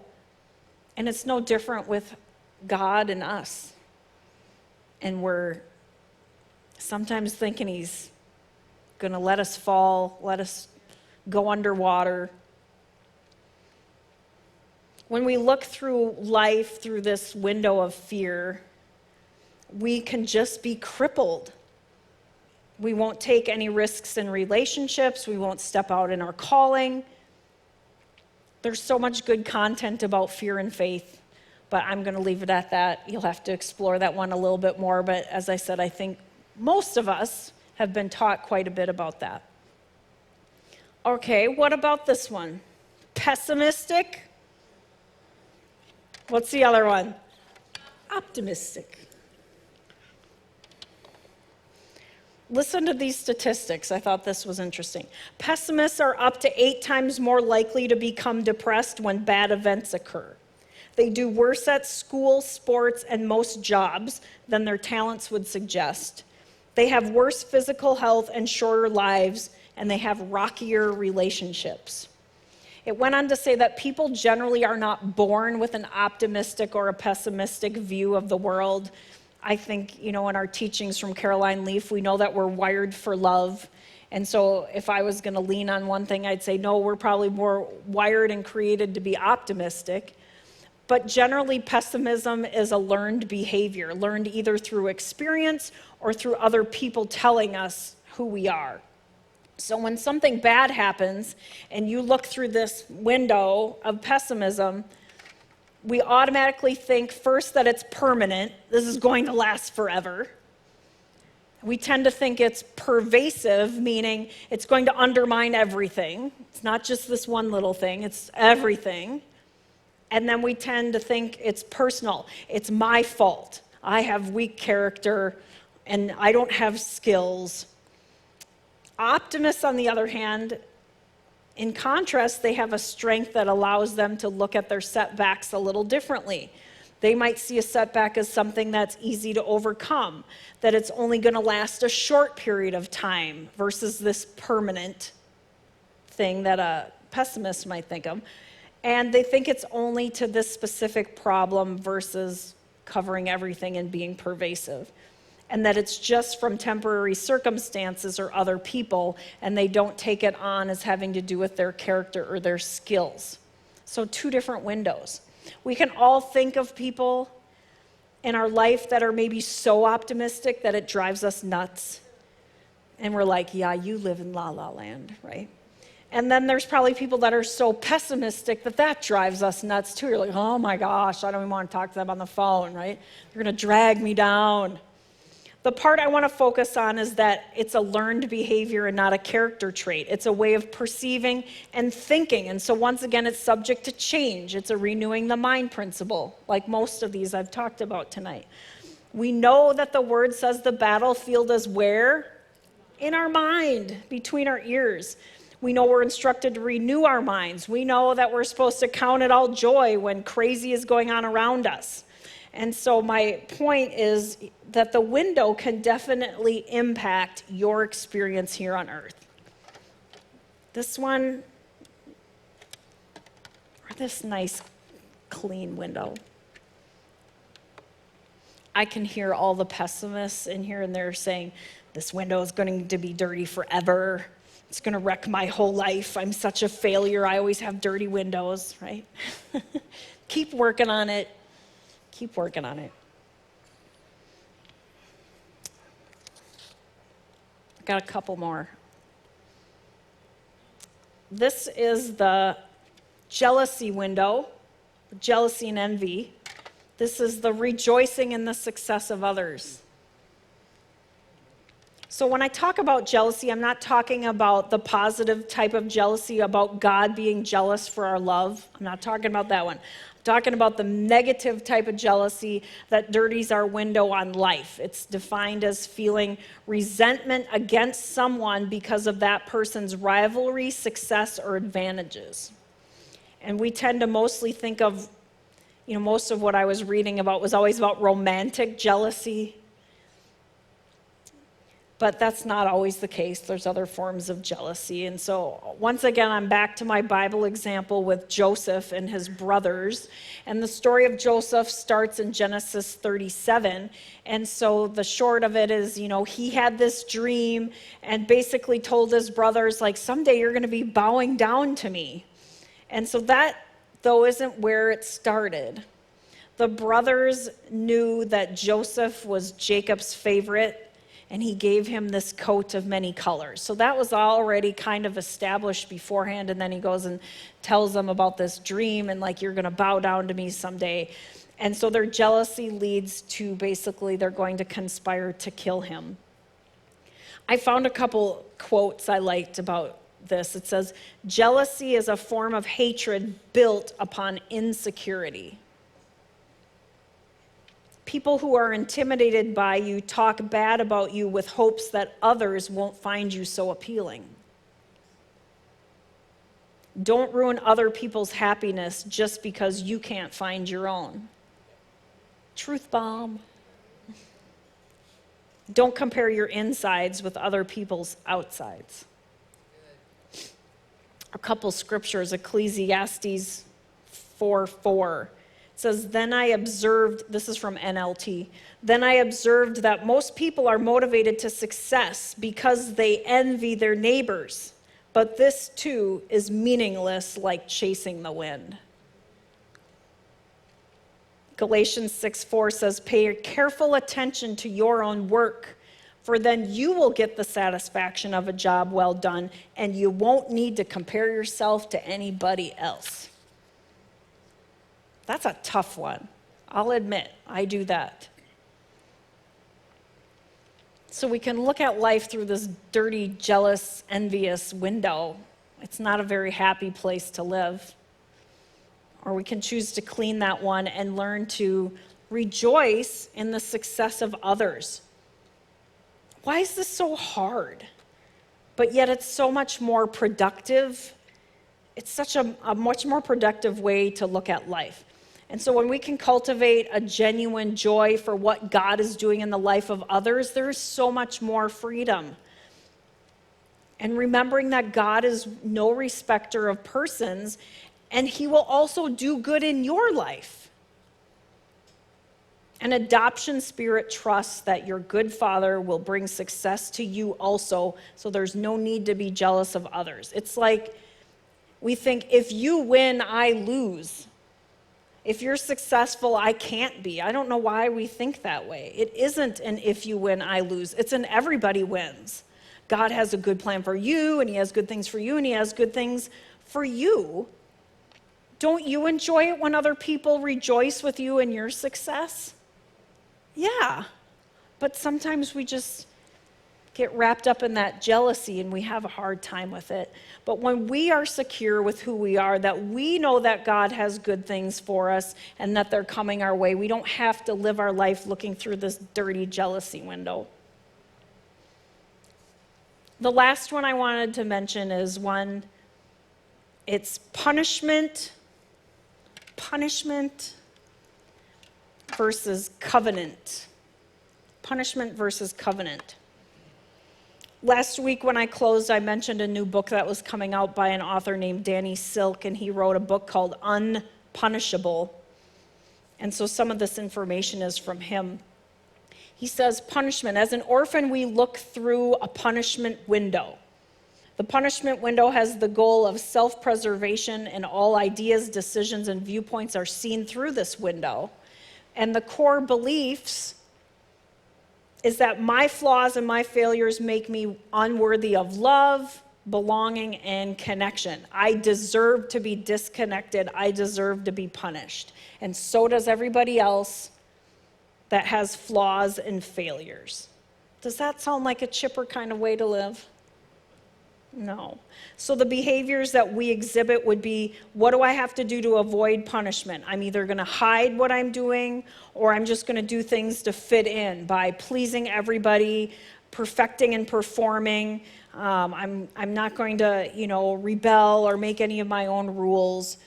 And it's no different with God and us. And we're sometimes thinking he's going to let us fall, let us go underwater. When we look through life through this window of fear, we can just be crippled. We won't take any risks in relationships. We won't step out in our calling. There's so much good content about fear and faith, but I'm going to leave it at that. You'll have to explore that one a little bit more, but as I said, I think most of us have been taught quite a bit about that. Okay, what about this one? Pessimistic? What's the other one? Optimistic. Listen to these statistics. I thought this was interesting. Pessimists are up to 8 times more likely to become depressed when bad events occur. They do worse at school, sports, and most jobs than their talents would suggest. They have worse physical health and shorter lives, and they have rockier relationships. It went on to say that people generally are not born with an optimistic or a pessimistic view of the world. I think, you know, in our teachings from Caroline Leaf, we know that we're wired for love. And so if I was going to lean on one thing, I'd say, no, we're probably more wired and created to be optimistic. But generally, pessimism is a learned behavior, learned either through experience or through other people telling us who we are. So when something bad happens and you look through this window of pessimism, we automatically think first that it's permanent. This is going to last forever. We tend to think it's pervasive, meaning it's going to undermine everything. It's not just this one little thing, it's everything. And then we tend to think it's personal. It's my fault. I have weak character and I don't have skills. Optimists, on the other hand, in contrast, they have a strength that allows them to look at their setbacks a little differently. They might see a setback as something that's easy to overcome, that it's only going to last a short period of time versus this permanent thing that a pessimist might think of. And they think it's only to this specific problem versus covering everything and being pervasive. And that it's just from temporary circumstances or other people, and they don't take it on as having to do with their character or their skills. So 2 different windows. We can all think of people in our life that are maybe so optimistic that it drives us nuts. And we're like, yeah, you live in la la land, right? And then there's probably people that are so pessimistic that drives us nuts too. You're like, oh my gosh, I don't even want to talk to them on the phone, right? They're going to drag me down. The part I want to focus on is that it's a learned behavior and not a character trait. It's a way of perceiving and thinking. And so once again, it's subject to change. It's a renewing the mind principle, like most of these I've talked about tonight. We know that the word says the battlefield is where? In our mind, between our ears. We know we're instructed to renew our minds. We know that we're supposed to count it all joy when crazy is going on around us. And so my point is that the window can definitely impact your experience here on earth. This one, or this nice clean window. I can hear all the pessimists in here, and they're saying, this window is going to be dirty forever. It's going to wreck my whole life. I'm such a failure. I always have dirty windows, right? Keep working on it. Keep working on it. Got a couple more. This is the jealousy window, jealousy and envy. This is the rejoicing in the success of others. So when I talk about jealousy, I'm not talking about the positive type of jealousy, about God being jealous for our love. I'm not talking about that one. I'm talking about the negative type of jealousy that dirties our window on life. It's defined as feeling resentment against someone because of that person's rivalry, success, or advantages. And we tend to mostly think of, most of what I was reading about was always about romantic jealousy. But that's not always the case. There's other forms of jealousy. And so once again, I'm back to my Bible example with Joseph and his brothers. And the story of Joseph starts in Genesis 37. And so the short of it is, he had this dream and basically told his brothers, like, someday you're going to be bowing down to me. And so that, though, isn't where it started. The brothers knew that Joseph was Jacob's favorite, and he gave him this coat of many colors. So that was already kind of established beforehand, and then he goes and tells them about this dream, and like, you're going to bow down to me someday. And so their jealousy leads to basically they're going to conspire to kill him. I found a couple quotes I liked about this. It says, jealousy is a form of hatred built upon insecurity. People who are intimidated by you talk bad about you with hopes that others won't find you so appealing. Don't ruin other people's happiness just because you can't find your own. Truth bomb. Don't compare your insides with other people's outsides. A couple scriptures, Ecclesiastes 4:4. It says, then I observed, this is from NLT, then I observed that most people are motivated to success because they envy their neighbors. But this too is meaningless, like chasing the wind. Galatians 6:4 says, pay careful attention to your own work, for then you will get the satisfaction of a job well done, and you won't need to compare yourself to anybody else. That's a tough one. I'll admit, I do that. So we can look at life through this dirty, jealous, envious window. It's not a very happy place to live. Or we can choose to clean that one and learn to rejoice in the success of others. Why is this so hard? But yet it's so much more productive. It's such a much more productive way to look at life. And so when we can cultivate a genuine joy for what God is doing in the life of others, there is so much more freedom. And remembering that God is no respecter of persons, and he will also do good in your life. An adoption spirit trusts that your good Father will bring success to you also, so there's no need to be jealous of others. It's like we think, if you win, I lose. If you're successful, I can't be. I don't know why we think that way. It isn't an if you win, I lose. It's an everybody wins. God has a good plan for you, and he has good things for you, and he has good things for you. Don't you enjoy it when other people rejoice with you in your success? Yeah, but sometimes we just get wrapped up in that jealousy and we have a hard time with it. But when we are secure with who we are, that we know that God has good things for us and that they're coming our way, we don't have to live our life looking through this dirty jealousy window. The last one I wanted to mention is one, it's punishment versus covenant. Punishment versus covenant. Last week when I closed, I mentioned a new book that was coming out by an author named Danny Silk, and he wrote a book called Unpunishable. And so some of this information is from him. He says, punishment. As an orphan, we look through a punishment window. The punishment window has the goal of self-preservation, and all ideas, decisions, and viewpoints are seen through this window. And the core beliefs is that my flaws and my failures make me unworthy of love, belonging, and connection. I deserve to be disconnected. I deserve to be punished. And so does everybody else that has flaws and failures. Does that sound like a chipper kind of way to live? No. So the behaviors that we exhibit would be, what do I have to do to avoid punishment? I'm either going to hide what I'm doing, or I'm just going to do things to fit in by pleasing everybody, perfecting and performing. I'm not going to, rebel or make any of my own rules.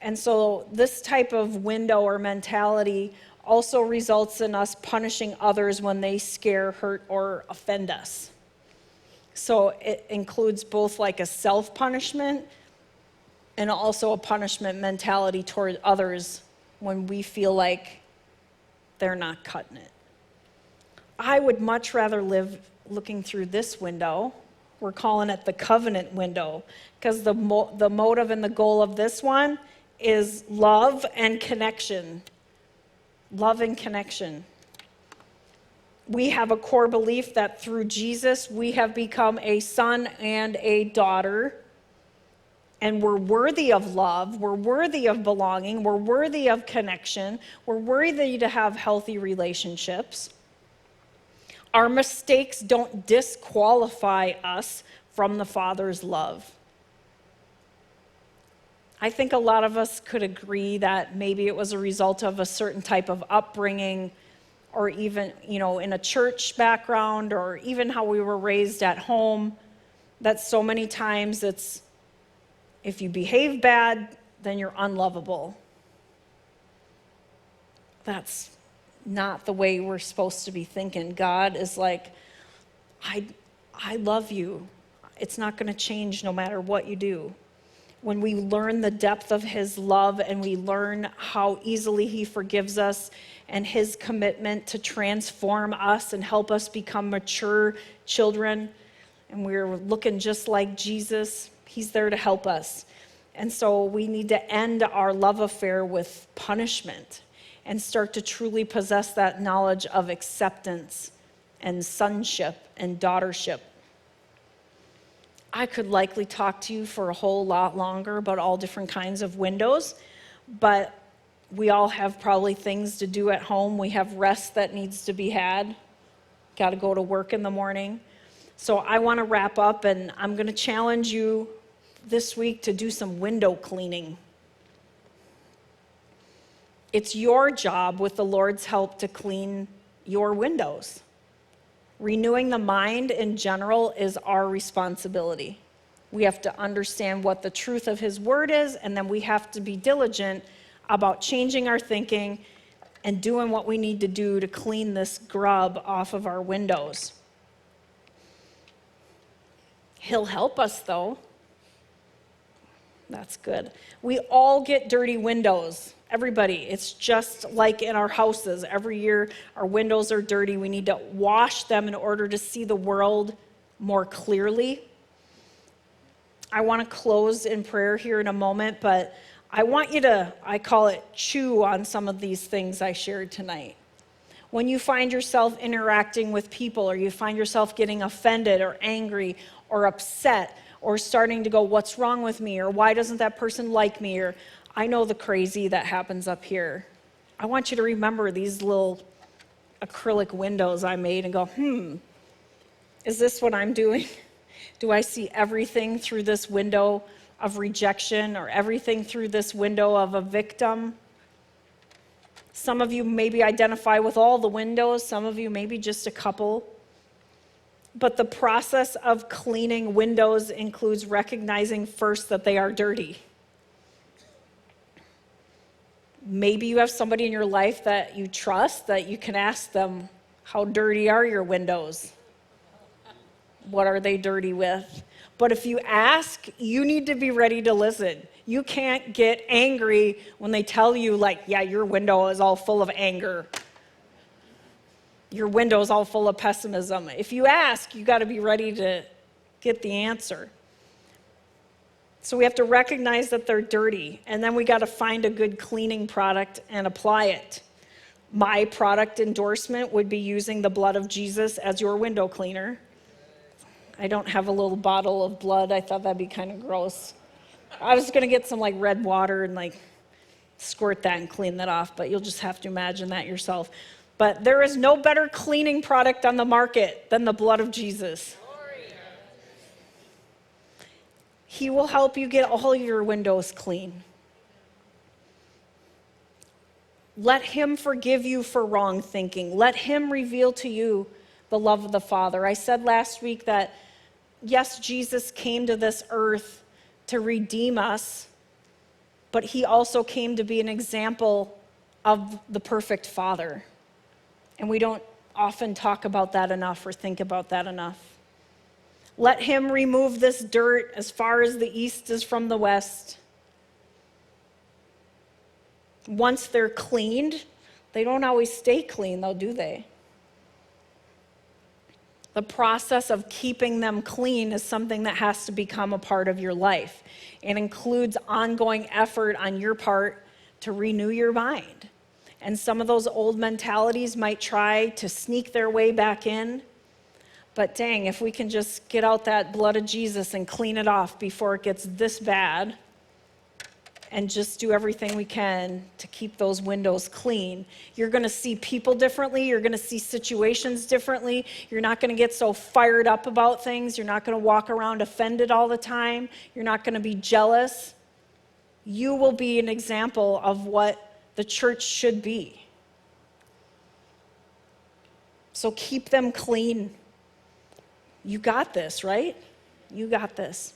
And so this type of window or mentality also results in us punishing others when they scare, hurt, or offend us. So it includes both like a self-punishment and also a punishment mentality toward others when we feel like they're not cutting it. I would much rather live looking through this window. We're calling it the covenant window, because the motive and the goal of this one is love and connection. Love and connection. We have a core belief that through Jesus, we have become a son and a daughter, and we're worthy of love, we're worthy of belonging, we're worthy of connection, we're worthy to have healthy relationships. Our mistakes don't disqualify us from the Father's love. I think a lot of us could agree that maybe it was a result of a certain type of upbringing, or even, in a church background, or even how we were raised at home, that so many times it's, if you behave bad, then you're unlovable. That's not the way we're supposed to be thinking. God is like, I love you. It's not going to change no matter what you do. When we learn the depth of his love and we learn how easily he forgives us and his commitment to transform us and help us become mature children, and we're looking just like Jesus, he's there to help us. And so we need to end our love affair with punishment and start to truly possess that knowledge of acceptance and sonship and daughtership. I could likely talk to you for a whole lot longer about all different kinds of windows, but we all have probably things to do at home. We have rest that needs to be had. Got to go to work in the morning. So I want to wrap up, and I'm going to challenge you this week to do some window cleaning. It's your job, with the Lord's help, to clean your windows. Renewing the mind in general is our responsibility. We have to understand what the truth of his word is, and then we have to be diligent about changing our thinking and doing what we need to do to clean this grub off of our windows. He'll help us, though. That's good. We all get dirty windows. Everybody. It's just like in our houses. Every year our windows are dirty. We need to wash them in order to see the world more clearly. I want to close in prayer here in a moment, but I want you to, I call it, chew on some of these things I shared tonight. When you find yourself interacting with people, or you find yourself getting offended or angry or upset, or starting to go, what's wrong with me? Or why doesn't that person like me? Or I know the crazy that happens up here. I want you to remember these little acrylic windows I made and go, is this what I'm doing? Do I see everything through this window of rejection, or everything through this window of a victim? Some of you maybe identify with all the windows, some of you maybe just a couple. But the process of cleaning windows includes recognizing first that they are dirty. Maybe you have somebody in your life that you trust, that you can ask them, how dirty are your windows? What are they dirty with? But if you ask, you need to be ready to listen. You can't get angry when they tell you, like, yeah, your window is all full of anger. Your window is all full of pessimism. If you ask, you got to be ready to get the answer. So we have to recognize that they're dirty, and then we got to find a good cleaning product and apply it. My product endorsement would be using the blood of Jesus as your window cleaner. I don't have a little bottle of blood. I thought that'd be kind of gross. I was going to get some like red water and like squirt that and clean that off, but you'll just have to imagine that yourself. But there is no better cleaning product on the market than the blood of Jesus. He will help you get all your windows clean. Let him forgive you for wrong thinking. Let him reveal to you the love of the Father. I said last week that, yes, Jesus came to this earth to redeem us, but he also came to be an example of the perfect Father. And we don't often talk about that enough or think about that enough. Let him remove this dirt as far as the east is from the west. Once they're cleaned, they don't always stay clean, though, do they? The process of keeping them clean is something that has to become a part of your life. It includes ongoing effort on your part to renew your mind. And some of those old mentalities might try to sneak their way back in. But dang, if we can just get out that blood of Jesus and clean it off before it gets this bad, and just do everything we can to keep those windows clean, you're going to see people differently. You're going to see situations differently. You're not going to get so fired up about things. You're not going to walk around offended all the time. You're not going to be jealous. You will be an example of what the church should be. So keep them clean. You got this, right? You got this.